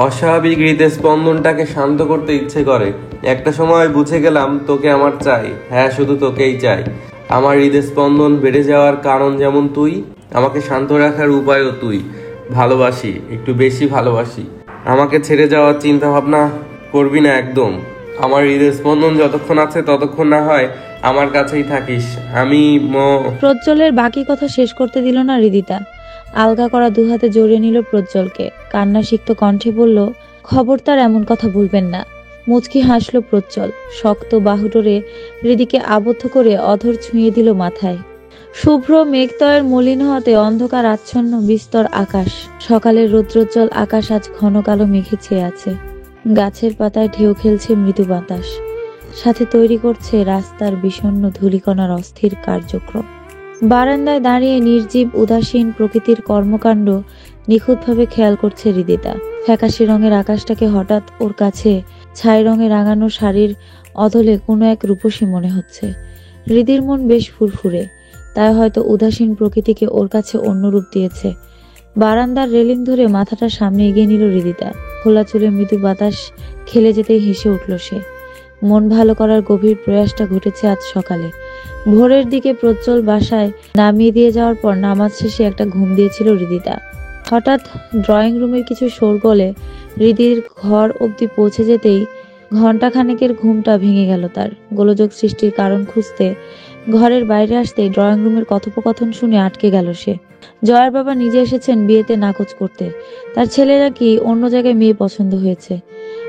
অস্বাভাবিক হৃদস্পন্দনটাকে শান্ত করতে ইচ্ছে করে। একটা সময় বুঝে গেলাম তোকে আমার চাই, হ্যাঁ শুধু তোকেই চাই। আমার হৃদস্পন্দন বেড়ে যাওয়ার কারণ যেমন তুই, আমাকে শান্ত রাখার উপায়ও তুই। ভালোবাসি, একটু বেশি ভালোবাসি। আমাকে ছেড়ে যাওয়ার চিন্তা ভাবনা করবি না একদম। আমার হৃদস্পন্দন যতক্ষণ আছে ততক্ষণ না হয় আমার কাছেই থাকিস। আমি প্রজ্জ্বলের বাকি কথা শেষ করতে দিল না হৃদিতা। আলগা করা দুহাতে জড়িয়ে নিল প্রজ্জ্বলকে। কান্না সিক্ত কণ্ঠে বলল, খবরদার এমন কথা বলবেন না। মুচকি হাসল প্রজ্জ্বল। শক্ত বাহুডোরে হৃদিকে আবদ্ধ করে অধর ছুঁয়ে দিল মাথায়। শুভ্র মেঘতয়ের মলিন হতে অন্ধকার আচ্ছন্ন বিস্তর আকাশ। সকালের রৌদ্রোজ্জ্বল আকাশ আজ ঘন কালো মেঘে ছেয়ে আছে। গাছের পাতায় ঢেউ খেলছে মৃদু বাতাস, সাথে তৈরি করছে রাস্তার বিষণ্ণ ধূলিকণার অস্থির কার্যক্রম। বারান্দায় দাঁড়িয়ে নির্জীব উদাসীন প্রকৃতির কর্মকাণ্ড নিখুঁতভাবে খেয়াল করছে হৃদিতা। ফ্যাকাশে রঙের আকাশটাকে হঠাৎ ওর কাছে ছাই রঙে রাঙানো শাড়ির অদলে কোনো এক রূপসী মনে হচ্ছে। হৃদির মন বেশ ফুরফুরে, তাই হয়তো উদাসীন প্রকৃতিকে ওর কাছে অন্য রূপ দিয়েছে। বারান্দার রেলিং ধরে মাথাটা সামনে এগিয়ে নিল হৃদিতা। খোলা চুলে মৃদু বাতাস খেলে যেতেই হেসে উঠল সে। মন ভালো করার গভীর প্রয়াসটা ঘটেছে আজ সকালে। ভোরের দিকে প্রজ্জ্বল বাসায় নামিয়ে দিয়ে যাওয়ার পর নামাজ শেষে একটা ঘুম দিয়েছিল হৃদিতা। হঠাৎ ড্রয়িং রুমের কিছু শোরগোলে হৃদির ঘর অবধি পৌঁছে যেতেই ঘণ্টাখানেকের ঘুমটা ভেঙে গেল তার। গোলযোগ সৃষ্টির কারণ খুঁজতে ঘরের বাইরে আসতেই ড্রয়িং রুমের কথোপকথন শুনে আটকে গেল সে। জয়ার বাবা নিজে এসেছেন বিয়েতে নাকচ করতে। তার ছেলেরা কি অন্য জায়গায় মেয়ে পছন্দ হয়েছে।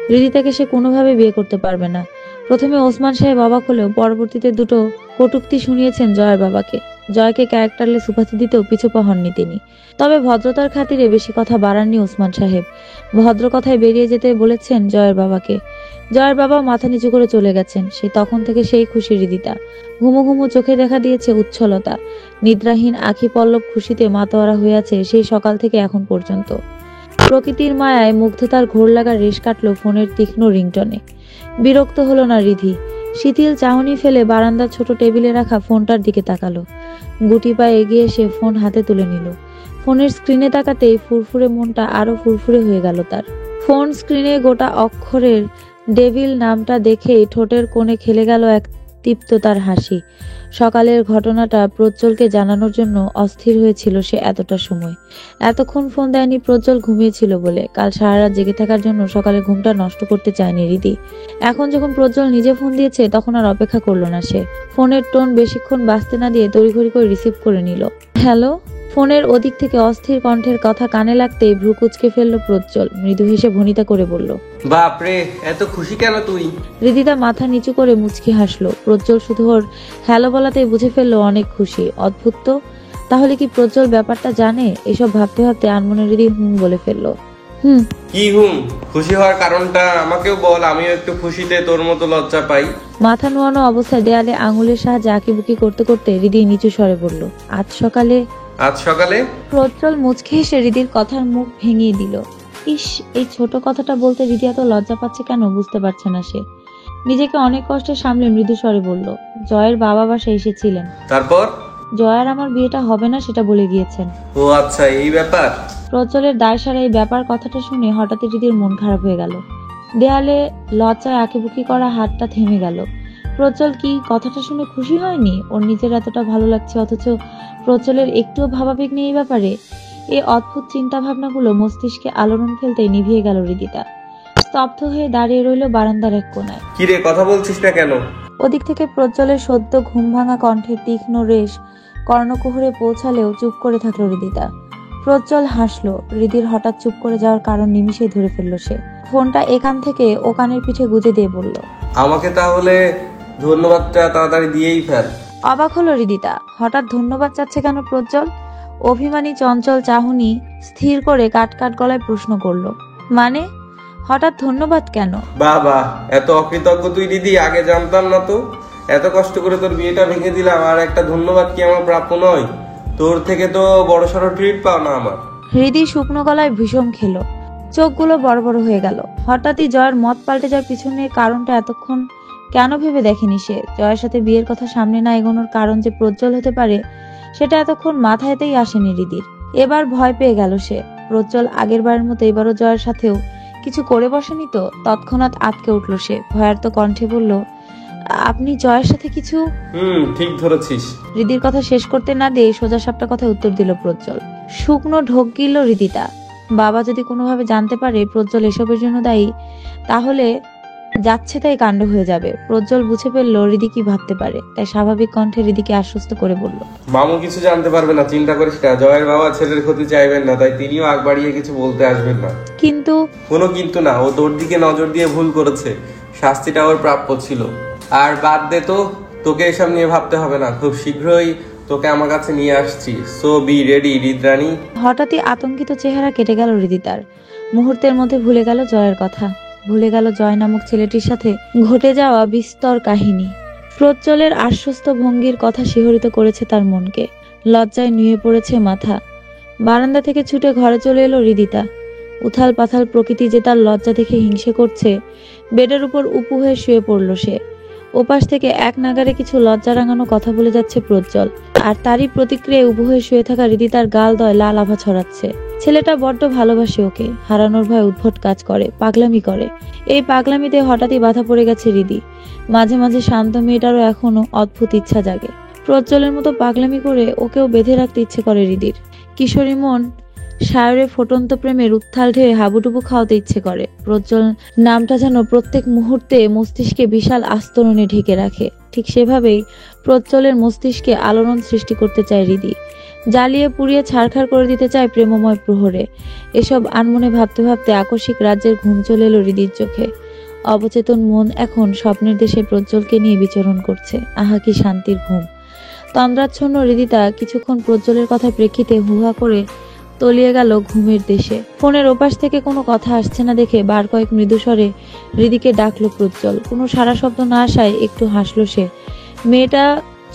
হৃদিতাকে সে কোনোভাবে বিয়ে করতে পারবে না। প্রথমে ওসমান সাহেব অবাক হলেও পরবর্তীতে দুটো কটূক্তি শুনিয়েছেন জয়ের বাবাকে। জয়কে ক্যারেক্টারলেস উপাধি দিতেও পিছুপা হননি তিনি। তবে ভদ্রতার খাতিরে বেশি কথা বাড়াননি ওসমান সাহেব। ভদ্র কথায় বেরিয়ে যেতে বলেছেন জয়ের বাবাকে। জয়ের বাবা মাথা নিচু করে চলে গেছেন। সে তখন থেকে সেই খুশি হৃদিতা। ঘুমো ঘুমো চোখে দেখা দিয়েছে উচ্ছলতা। নিদ্রাহীন আখি পল্লব খুশিতে মাতোয়ারা হয়ে আছে সেই সকাল থেকে এখন পর্যন্ত। প্রকৃতির মায়ায় মুগ্ধতার ঘোর লাগা রেশ কাটল ফোনের তীক্ষ্ণ রিংটনে। বিরক্ত হলো না রিধি। শিথিল চাহনি ফেলে বারান্দার ছোট টেবিলে রাখা ফোনটার দিকে তাকালো। গুটি পায়ে এগিয়ে এসে ফোন হাতে তুলে নিল। ফোনের স্ক্রিনে তাকাতেই ফুরফুরে মনটা আরো ফুরফুরে হয়ে গেল তার। ফোন স্ক্রিনে গোটা অক্ষরের ডেভিল নামটা দেখেই ঠোঁটের কোণে খেলে গেল এক তৃপ্ততার হাসি। সকালের ঘটনাটা প্রজ্জ্বলকে জানানোর জন্য অস্থির হয়েছিল সে এতটা সময়। এতক্ষণ ফোন দেয়নি প্রজ্জ্বল ঘুমিয়েছিল বলে। কাল সারা রাত জেগে থাকার জন্য সকালের ঘুমটা নষ্ট করতে চায়নি রীতি। এখন যখন প্রজ্জ্বল নিজে ফোন দিয়েছে তখন আর অপেক্ষা করলো না সে। ফোনের টোন বেশিক্ষণ বাজতে না দিয়ে তড়িঘড়ি করে রিসিভ করে নিল। হ্যালো। ফোনের ওদিক থেকে অস্থির কণ্ঠের কথা কানে লাগতেই ভ্রু কুঁচকে ফেললো প্রজ্জ্বল। মৃদু হেসে ভনিতা করে বলল, বাপরে এত খুশি কেন তুই? হৃদিতা মাথা নিচু করে মুচকি হাসলো। প্রজ্জ্বল শুধু ওর হ্যালো বলাতেই বুঝে ফেললো অনেক খুশি। অদ্ভুত তো, তাহলে কি প্রজ্জ্বল ব্যাপারটা জানে? এসব ভাবতে ভাবতে আনমনে হৃদি বলে ফেললো, কি খুশি হওয়ার কারণটা আমাকেও বল, আমিও একটু খুশিতে তোর মতো লজ্জা পাই। মাথা নোয়ানো অবস্থায় দেয়ালে আঙুলের সাহায্যে আঁকিবুকি করতে করতে হৃদি নিচু স্বরে বলল, আজ সকালে। প্রজ্জ্বল মুচকি হেসে হৃদির কথার মুখ ভেঙিয়ে দিল। ইস, এই ছোট কথাটা বলতে হৃদি এত লজ্জা পাচ্ছে কেন বুঝতে পারছে না সে। নিজেকে অনেক কষ্টে সামলে মৃদু স্বরে বলল, জয়ের বাবা বাসায় এসেছিলেন। তারপর? জয়ের আমার বিয়েটা হবে না সেটা বলে গিয়েছেন। ও আচ্ছা, এই ব্যাপার। প্রজ্জ্বলের দায়সারা এই ব্যাপার কথাটা শুনে হঠাৎ হৃদির মন খারাপ হয়ে গেল। দেয়ালে লজ্জায় আঁকিবুকি করা হাতটা থেমে গেল। প্রজ্জ্বল কি কথাটা শুনে খুশি হয়নি? ওর নিজের এতটা ভালো লাগছে অথচ প্রজ্জ্বলের একটুও ভাবাবেগ নেই এই ব্যাপারে। এই অদ্ভুত চিন্তা ভাবনাগুলো মস্তিষ্কে আলোড়ন ফেলতেই নিভিয়ে গেল হৃদিতা। স্তব্ধ হয়ে দাঁড়িয়ে রইল বারান্দার এক কোনায়। কি রে, কথা বলছিস না কেন? ওদিক থেকে প্রজ্জ্বলের সদ্য ঘুম ভাঙা কণ্ঠের তীক্ষ্ণ রেশ কর্ণকুহরে পৌঁছালেও চুপ করে থাকলো হৃদিতা। প্রজ্জ্বল হাসলো। হৃদির হঠাৎ চুপ করে যাওয়ার কারণ নিমিষেই ধরে ফেললো সে। ফোনটা এখান থেকে ও কানের পিঠে গুজে দিয়ে বলল, আমাকে তাহলে ধন্যবাদটা তাড়াতাড়ি দিয়েই ফেল। অবাক হলো হৃদিতা। হঠাৎ ধন্যবাদ চাচ্ছে কেন প্রজ্জ্বল? অভিমানী চঞ্চল চাহনি স্থির করে কাট কাট গলায় প্রশ্ন করলো, মানে হঠাৎ ধন্যবাদ কেন? বাবা, এত অকৃতজ্ঞ তুই দিদি, আগে জানতাম না তো। এত কষ্ট করে তোর বিয়েটা ভেঙে দিলাম, আর একটা ধন্যবাদ কি আমার প্রাপ্য নয়? তোর থেকে তো বড়সড় ট্রিট পাও না আমার। হৃদি শুকনো গলায় ভীষণ খেলো। চোখগুলো বড় বড় হয়ে গেল। হঠাৎই জয়ের মত পাল্টে যাওয়ার পিছনে কারণটা এতক্ষণ কেন ভেবে দেখেনি সে? জয়ের সাথে বিয়ের কথা সামনে না এগোনোর কারণ যে প্রজ্জ্বল হতে পারে সেটা এতক্ষণ মাথায়তেই আসেনি হৃদির। এবার ভয় পেয়ে গেল সে। প্রজ্জ্বল আগের বারের মতো এবারও জয়ের সাথেও কিছু করে বসেনি তো? তৎক্ষণাৎ আটকে উঠল সে, ভয়ার্ত কণ্ঠে বলল, আপনি জয়ের সাথে কিছু? ঠিক ধরেছিস। হৃদির কথা শেষ করতে না দিয়ে সোজা সাপটা কথায় উত্তর দিল প্রজ্জ্বল। শুকনো ঢোক গিলল হৃদিতা। বাবা যদি কোনোভাবে জানতে পারে প্রজ্জ্বল এসবের জন্য দায়ী, তাহলে যাচ্ছে তাই কাণ্ড হয়ে যাবে। প্রজ্জ্বল বুঝে ফেলল হৃদি কি ভাবতে পারে, তাই স্বাভাবিক কণ্ঠে হৃদিকে আশ্বস্ত করে বলল, মামু কিছু জানতে পারবে না, চিন্তা করিস না। জয়ের বাবা ছেলের ক্ষতি চাইবেন না, তাই তিনিও আগ বাড়িয়ে কিছু বলতে আসবেন না। কিন্তু কোনো কিন্তু না, ও তোর দিকে নজর দিয়ে ভুল করেছে, শাস্তিটা ওর প্রাপ্য ছিল। আর বাদ দে তো, তোকে এসব নিয়ে ভাবতে হবে না, খুব শীঘ্রই তোকে আমার কাছে নিয়ে আসছি। So be ready Hridrani. হঠাৎই আতঙ্কিত চেহারা কেটে গেল হৃদিতার। মুহূর্তের মধ্যে ভুলে গেল জয়ের কথা, ভুলে গেল জয় নামক ছেলেটির সাথে ঘটে যাওয়া বিস্তর কাহিনী। প্রজ্জ্বলের আশ্বস্ত ভঙ্গির কথা শিহরিত করেছে তার মনকে। লজ্জায় নুয়ে পড়েছে মাথা। বারান্দা থেকে ছুটে ঘরে চলে এলো হৃদিতা। উথাল পাথাল প্রকৃতি যে তার লজ্জা দেখে হিংসে করছে, বেডের উপর উপু হয়ে শুয়ে পড়ল সে। ওপাশ থেকে এক নাগারে কিছু লজ্জা রাঙানো কথা বলে যাচ্ছে প্রজ্জ্বল, আর তারই প্রতিক্রিয়ায় উবু হয়ে শুয়ে থাকা হৃদিতার গাল দয় লাল আভা ছড়াচ্ছে। ছেলেটা বড্ড ভালোবাসে ওকে, হারানোর ভয় উদ্ভট কাজ করে, পাগলামি করে। এই পাগলামিতে হঠাৎই বাধা পড়ে গেছে হৃদি। মাঝে মাঝে শান্ত মেয়েটারও এখনো অদ্ভুত ইচ্ছা জাগে। প্রজ্জ্বলের মতো পাগলামি করে ওকেও বেঁধে রাখতে ইচ্ছে করে হৃদির। কিশোরী মন সায়রে ফোটন্ত প্রেমের উত্থাল ঢেউ হাবুডুবু খাওয়াতে ইচ্ছে করে। প্রজ্জ্বল নামটা যেন প্রত্যেক মুহূর্তে মস্তিষ্কে বিশাল আস্তরণে ঢেকে রাখে। ঠিক সেভাবেই প্রজ্জ্বলের মস্তিষ্কে আলোড়ন সৃষ্টি করতে চায় হৃদি, জ্বালিয়ে পুড়িয়ে ছারখার করে দিতে চায় প্রেমময় প্রহরে। এসব আনমনে ভাবতে ভাবতে আকস্মিক রাজ্যের ঘুম চলে এলো হৃদির চোখে। অবচেতন মন এখন স্বপ্নের দেশে প্রজ্জ্বলকে নিয়ে বিচরণ করছে। আহা কি শান্তির ঘুম! তন্দ্রাচ্ছন্ন হৃদিতা কিছুক্ষণ প্রজ্জ্বলের কথা প্রেক্ষিতে হুহা করে তলিয়ে গেল ঘুমের দেশে। ফোনের ওপাশ থেকে কোনো কথা আসছে না দেখে বার কয়েক মৃদুস্বরে হৃদিকে ডাকলো প্রজ্জ্বল। কোনো সারা শব্দ না আসায় একটু হাসলো সে। মেয়েটা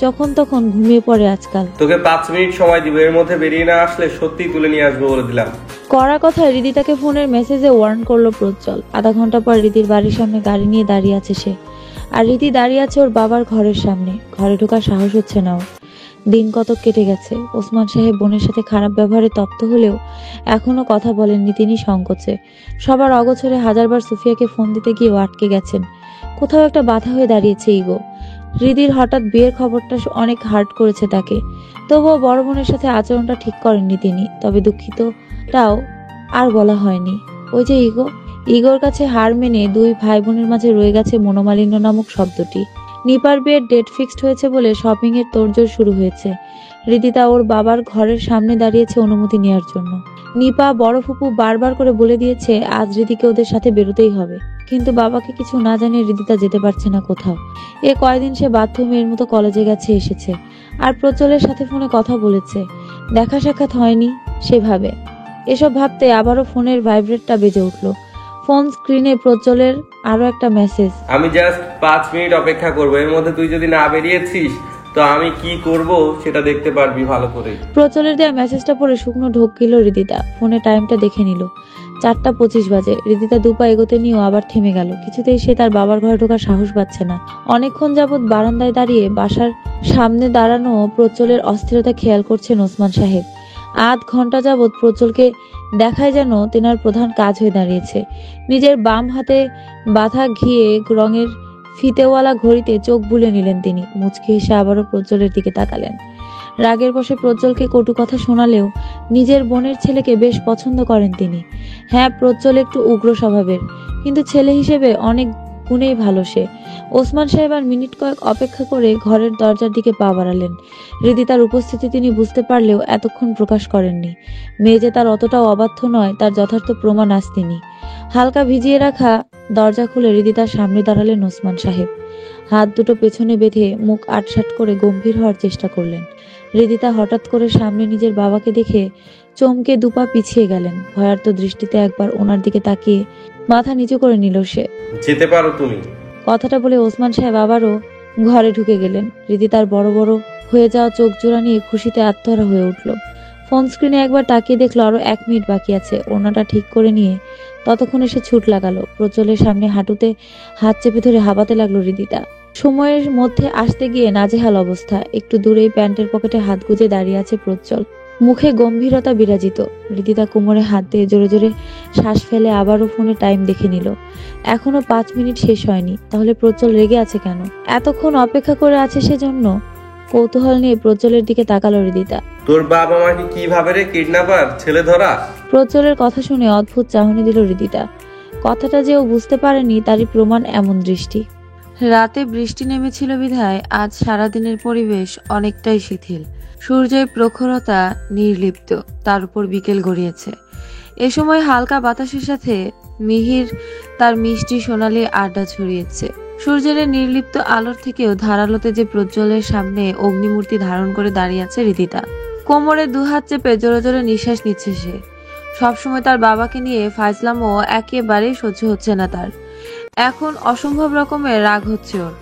যখন তখন ঘুমিয়ে পড়ে আজকাল। তোকে 5 মিনিট সময় দিব, এর মধ্যে বেরিয়ে না আসলে সত্যি তুলে নিয়ে আসবো বলে দিলাম। কড়া কথায় হৃদিতাকে ফোনের মেসেজে ওয়ার্ন করলো প্রজ্জ্বল। আধা ঘন্টা পর হৃদির বাড়ির সামনে গাড়ি নিয়ে দাঁড়িয়ে আছে সে, আর হৃদি দাঁড়িয়ে আছে ওর বাবার ঘরের সামনে। ঘরে ঢোকার সাহস হচ্ছে না ওর। দিন কতক কেটে গেছে। ওসমান সাহেব বোনের সাথে খারাপ ব্যবহারে তপ্ত হলেও এখনো কথা বলেননি তিনি সংকোচে। সবার অগোচরে হাজারবার সুফিয়াকে ফোন দিতে গিয়েও আটকে গেছেন। কোথাও একটা বাধা হয়ে দাঁড়িয়েছে ইগো। হৃদির হঠাৎ বিয়ের খবরটা অনেক হার্ট করেছে তাকে। তবুও বড় বোনের সাথে আচরণটা ঠিক করেননি তিনি। তবে দুঃখিতটাও আর বলা হয়নি। ওই যে ইগোর কাছে হার মেনে দুই ভাই বোনের মাঝে রয়ে গেছে মনোমালিন্য নামক শব্দটি। নিপার বিয়ের ডেট ফিক্সড হয়েছে বলে শপিং এর তোড়জোড় শুরু হয়েছে। হৃদিতা ওর বাবার ঘরের সামনে দাঁড়িয়েছে অনুমতি নেওয়ার জন্য। নিপা বড় ফুপু বারবার করে বলে দিয়েছে আজ হৃদিকে ওদের সাথে বেরোতেই হবে, কিন্তু বাবাকে কিছু না জানিয়ে হৃদিতা যেতে পারছে না কোথাও। এ কয়দিন সে বাধ্য মেয়ের মতো কলেজে গেছে এসেছে, আর প্রজ্জ্বলের সাথে ফোনে কথা বলেছে। দেখা সাক্ষাৎ হয়নি সেভাবে। এসব ভাবতে আবারও ফোনের ভাইব্রেটটা বেজে উঠল। ফোন স্ক্রিনে প্রজ্জ্বলের আরো একটা মেসেজ। আমি জাস্ট 5 মিনিট অপেক্ষা করবো, এর মধ্যে তুই যদি না বেরিয়েছিস তো আমি কি করব সেটা দেখতে পারবি ভালো করে। প্রজ্জ্বলের দেওয়া মেসেজটা পড়ে শুকনো ঢোক গেল হৃদিতা। ফোনে টাইমটা দেখে নিল, 4:25 বাজে। হৃদিতা দুপা এগোতে নিয়েও আবার থেমে গেল। কিছুতেই সে তার বাবার ঘরে ঢোকার সাহস পাচ্ছে না। অনেকক্ষণ যাবৎ বারান্দায় দাঁড়িয়ে বাসার সামনে দাঁড়ানো প্রজ্জ্বলের অস্থিরতা খেয়াল করছেন ওসমান সাহেব। আধ ঘন্টা যাবৎ প্রজ্জ্বলকে দেখায় যেন তেনার প্রধান কাজ হয়ে দাঁড়িয়েছে। নিজের বাম হাতে বাঁধা ঘিয়ে রঙের ফিতেওয়ালা ঘড়িতে চোখ বুলে নিলেন তিনি। মুচকি হেসে আবারও প্রজ্জ্বলের দিকে তাকালেন। রাগের বশে প্রজ্জ্বলকে কটু কথা শোনালেও নিজের বোনের ছেলেকে বেশ পছন্দ করেন তিনি। হ্যাঁ, প্রজ্জ্বল একটু উগ্র স্বভাবের, কিন্তু ছেলে হিসেবে অনেক গুণেই ভালো সে। ওসমান সাহেব আর মিনিট কয়েক অপেক্ষা করে ঘরের দরজার দিকে পা বাড়ালেন। হৃদিতার উপস্থিতি তিনি বুঝতে পারলেও এতক্ষণ প্রকাশ করেননি। মেয়ে যে তার অতটাও অবাধ্য নয় তার যথার্থ প্রমাণ আজ তিনি। হালকা ভিজিয়ে রাখা দরজা খুলে হৃদিতার সামনে দাঁড়ালেন ওসমান সাহেব। হাত দুটো পেছনে বেঁধে মুখ আটসাট করে গম্ভীর হওয়ার চেষ্টা করলেন। হৃদিতা হঠাৎ করে সামনে নিজের বাবাকে দেখে চমকে দুপা পিছিয়ে গেলেন। ভয়ার্ত দৃষ্টিতে একবার ওনার দিকে তাকিয়ে মাথা নিচু করে নিল সে। যেতে পারো তুমি। কথাটা বলে ওসমান সাহেব আবারও ঘরে ঢুকে গেলেন। হৃদিতার বড় বড় হয়ে যাওয়া চোখ জোড়া নিয়ে খুশিতে আত্মহারা হয়ে উঠল। ফোন স্ক্রিনে একবার তাকিয়ে দেখলো আরো 1 মিনিট বাকি আছে। ওনাটা ঠিক করে নিয়ে ততক্ষণে সে ছুট লাগালো। প্রজ্জ্বলের সামনে হাঁটুতে হাত চেপে ধরে হাবাতে লাগলো হৃদিতা। সময়ের মধ্যে আসতে গিয়ে নাজেহাল অবস্থা। একটু দূরেই প্যান্টের পকেটে হাত গুজে দাঁড়িয়ে আছে প্রজ্জ্বল। মুখে গম্ভীরতা বিরাজিত। রিদিতা কোমরে হাত দিয়ে জোরে জোরে শ্বাস ফেলে আবারও ফোনে টাইম দেখে নিল। এখনো 5 মিনিট শেষ হয়নি। তাহলে প্রজ্জ্বল রেগে আছে কেন? এতক্ষণ অপেক্ষা করে আছে সেজন্য? কৌতূহল নিয়ে প্রজ্জ্বলের দিকে তাকালো রিদিতা। তোর বাপ আমাকে কি ভাবে রে, কিডন্যাপার, ছেলে ধরা? প্রজ্জ্বলের কথা শুনে অদ্ভুত চাহনি দিল রিদিতা। কথাটা যে ও বুঝতে পারেনি তারই প্রমাণ এমন দৃষ্টি। রাতে বৃষ্টি নেমেছিল বিধায় আজ সারাদিনের পরিবেশ অনেকটাই শিথিল। সূর্যের প্রখরতা নির্লিপ্ত, তার উপর বিকেল গড়িয়েছে। এ সময় হালকা বাতাসের সাথে মিহির তার মিষ্টি সোনালি আড্ডা ছড়িয়েছে। সূর্যের নির্লিপ্ত আলোর থেকেও ধারালোতে যে প্রজ্জ্বলের সামনে অগ্নিমূর্তি ধারণ করে দাঁড়িয়ে আছে রিদিতা। কোমরে দুহাত চেপে জোরে জোরে নিঃশ্বাস নিচ্ছে সে। সবসময় তার বাবাকে নিয়ে ফাইজলামও একেবারেই সহ্য হচ্ছে না তার। এখন অসম্ভব রকমের রাগ হচ্ছে ওর।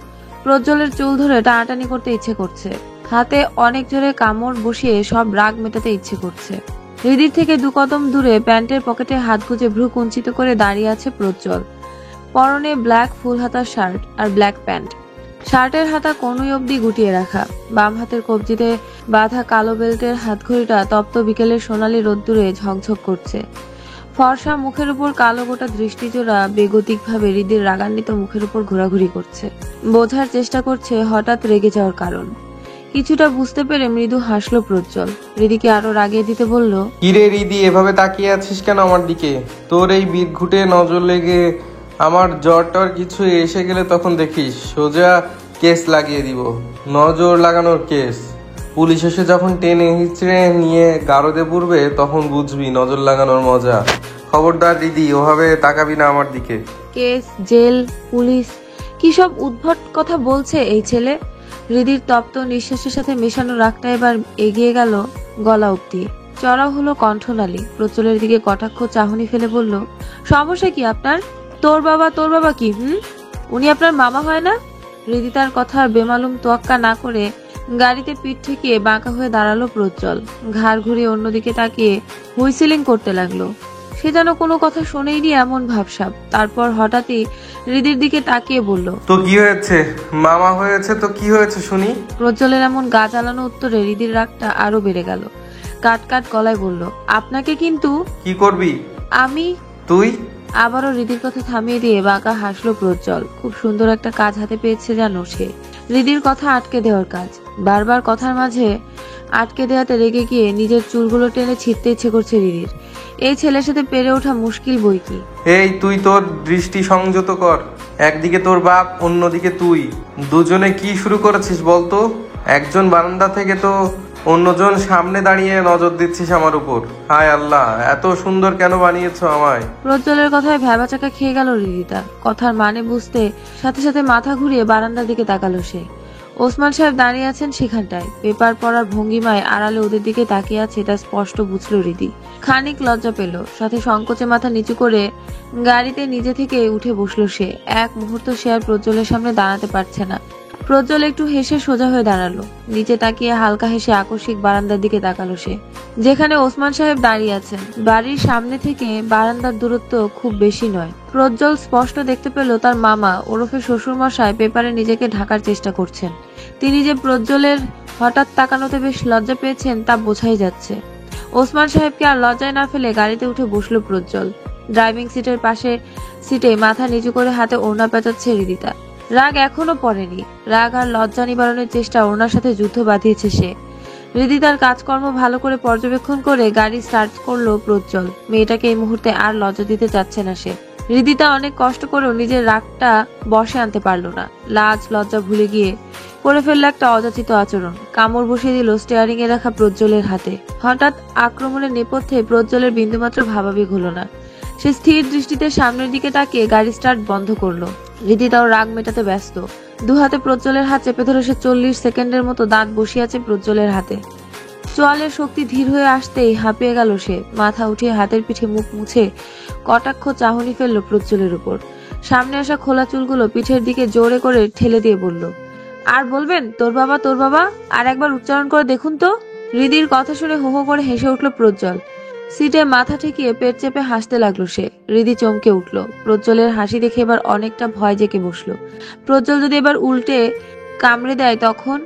প্রজ্জ্বলের চুল ধরে টানাটানি করতে ইচ্ছে করছে। হাতে অনেক জোরে কামড় বসিয়ে সব রাগ মেটাতে ইচ্ছে করছে। হৃদির থেকে 2 কদম দূরে প্যান্টের পকেটে হাত গুজে ভ্রু কুঞ্চিত করে দাঁড়িয়ে আছে প্রজ্জ্বল। পরনে ব্ল্যাক ফুল হাতা শার্ট আর ব্ল্যাক প্যান্ট। শার্টের হাতা কনুই অবধি গুটিয়ে রাখা। বাম হাতের কবজিতে বাঁধা কালো বেল্টের হাতঘড়িটা তপ্ত বিকেলের সোনালি রোদ্দুরে ঝকঝক করছে। ফর্সা মুখের উপর কালো গোটা দৃষ্টিজোড়া বেগতিকভাবে হৃদির রাগান্বিত মুখের উপর ঘোরাঘুরি করছে। বোঝার চেষ্টা করছে হঠাৎ রেগে যাওয়ার কারণ। কিছুটা বুঝতে পেরে মৃদু হাসলো প্রজ্জ্বল। হৃদিকে আরো রাগিয়ে দিতে বলল, কিরে রিদি, এভাবে তাকিয়ে আছিস কেন আমার দিকে? তোর এই বিদঘুটে নজর লেগে আমার জ্বর কিছু এসে গেলে তখন দেখিস সোজা কেস লাগিয়ে দিব। নজর লাগানোর কেস। পুলিশ এসে যখন টেনে হিচড়ে নিয়ে গারদে পুরবে তখন বুঝবি নজর লাগানোর মজা। খবরদার রিদি, ওভাবে তাকাবি না আমার দিকে। কেস, জেল, পুলিশ, কি সব উদ্ভট কথা বলছে এই ছেলে। হৃদির তপ্ত নিঃশ্বাসের সাথে মেশানো রাগটা এবার এগিয়ে গেল গলা অব্দি। চড়াও হলো কণ্ঠনালী। প্রজ্জ্বলের দিকে কটাক্ষ চাহনি ফেলে বলল, সমস্যা কি আপনার? তোর বাবা কি? উনি আপনার মামা হয় না? হৃদি তার কথার বেমালুম তোয়াক্কা না করে গাড়িতে পিঠ ঠেকিয়ে বাঁকা হয়ে দাঁড়ালো প্রজ্জ্বল। ঘাড় ঘুরিয়ে অন্যদিকে তাকিয়ে হুইসেলিং করতে লাগলো। সে যেন কোনো কথা শোনেইনি এমন ভাবসাব। তারপর হঠাৎই হৃদির দিকে তাকিয়ে বলল, তো কি হয়েছে? মামা হয়েছে তো কি হয়েছে শুনি? প্রজ্জ্বলের এমন গা জ্বালানো উত্তরে হৃদির রাগটা আরো বেড়ে গেল। কাট কাট গলায় বলল, আপনাকে কিন্তু। কি করবি? আমি? তুই? আবারও হৃদির কথা থামিয়ে দিয়ে বাঁকা হাসলো প্রজ্জ্বল। খুব সুন্দর একটা কাজ হাতে পেয়েছে জানো সে। হৃদির কথা আটকে দেওয়ার কাজ। বারবার কথার মাঝে আটকে দেওয়াতে রেগে গিয়ে নিজের চুলগুলো টেনে ছিঁড়তে ইচ্ছে করছে হৃদির। এই ছেলের সাথে পেরে ওঠা মুশকিল বই কি। এই তুই তোর দৃষ্টি সংযত কর। একদিকে তোর বাপ, অন্যদিকে তুই। দুজনে কি শুরু করেছিস বলতো? একজন বারান্দা থেকে তো অন্যজন সামনে দাঁড়িয়ে নজর দিচ্ছিস আমার উপর। হায় আল্লাহ, এত সুন্দর কেন বানিয়েছো আমায়? প্রজ্জ্বলের কথায় ভ্যাবাচাকা খেয়ে গেল হৃদিতা। কথার মানে বুঝতে সাথে সাথে মাথা ঘুরিয়ে বারান্দার দিকে তাকালো সে। ওসমান সাহেব দাঁড়িয়ে আছেন সেখানটায়। পেপার পড়ার ভঙ্গিমায় আড়ালে ওদের দিকে তাকিয়ে আছে তা স্পষ্ট বুঝলো হৃদি। খানিক লজ্জা পেল, সাথে সংকোচে মাথা নিচু করে গাড়িতে নিজে থেকে উঠে বসলো সে। এক মুহূর্ত সে আর প্রজ্জ্বলের সামনে দাঁড়াতে পারছে না। প্রজ্জ্বল একটু হেসে সোজা হয়ে দাঁড়ালো। নিচে তাকিয়ে হালকা হেসে আকস্মিক বারান্দার দিকে তাকালো সে, যেখানে ওসমান সাহেব দাঁড়িয়ে আছেন। বাড়ির সামনে থেকে বারান্দার দূরত্ব খুব বেশি নয়। প্রজ্জ্বল স্পষ্ট দেখতে পেল তার মামা ওরফে শ্বশুর মশাই পেপারে নিজেকে ঢাকার চেষ্টা করছেন। তিনি যে প্রজ্জ্বলের হঠাৎ তাকানোতে বেশ লজ্জা পেয়েছেন তা বোঝাই যাচ্ছে। ওসমান সাহেবকে আর লজ্জায় না ফেলে গাড়িতে উঠে বসলো প্রজ্জ্বল। ড্রাইভিং সিটের পাশে সিটে মাথা নিচু করে হাতে ওড়না পেঁচাচ্ছে হৃদিতা। রাগ এখনো পড়েনি। রাগ আর লজ্জা নিবারণের চেষ্টা ওনার সাথে যুদ্ধ বাঁধিয়েছে সে। হৃদি তার কাজকর্ম ভালো করে পর্যবেক্ষণ করে গাড়ি স্টার্ট করলো প্রজ্জ্বল। মেয়েটাকে এই মুহূর্তে আর লজ্জা দিতে চাচ্ছে না সে। হৃদিতা অনেক কষ্ট করেও নিজের রাগটা বশে আনতে পারলো না। লাজ লজ্জা ভুলে গিয়ে করে ফেললো একটা অযাচিত আচরণ। কামড় বসিয়ে দিল স্টিয়ারিং এ রাখা প্রজ্জ্বলের হাতে। হঠাৎ আক্রমণের নেপথ্যে প্রজ্জ্বলের বিন্দুমাত্র ভাবাবেগ হলো না। সে স্থির দৃষ্টিতে সামনের দিকে তাকিয়ে গাড়ি স্টার্ট বন্ধ করলো। হৃদি তাও রাগ মেটাতে ব্যস্ত। দু হাতে প্রজ্জ্বলের হাত চেপে ধরে সে 40 সেকেন্ডের মতো দাঁত বসিয়ে আছে প্রজ্জ্বলের হাতে। চোয়ালের শক্তি ধীর হয়ে আসতেই হাঁপিয়ে গেল সে। মাথা উঠিয়ে হাতের পিঠে মুখ মুছে কটাক্ষ চাহনি ফেললো প্রজ্জ্বলের উপর। সামনে আসা খোলা চুলগুলো পিঠের দিকে জোরে করে ঠেলে দিয়ে বলল, আর বলবেন তোর বাবা? আর একবার উচ্চারণ করে দেখুন তো। হৃদির কথা শুনে হো হো করে হেসে উঠল প্রজ্জ্বল। সিটে মাথা ঠেকিয়ে পেট চেপে হাসতে লাগলো সে। হৃদি চমকে উঠল। প্রজ্জ্বলের হাসি দেখে এবার অনেকটা ভয় জেঁকে বসলো। প্রজ্জ্বল যদি এবার উল্টে কামড়ে দেয় তখন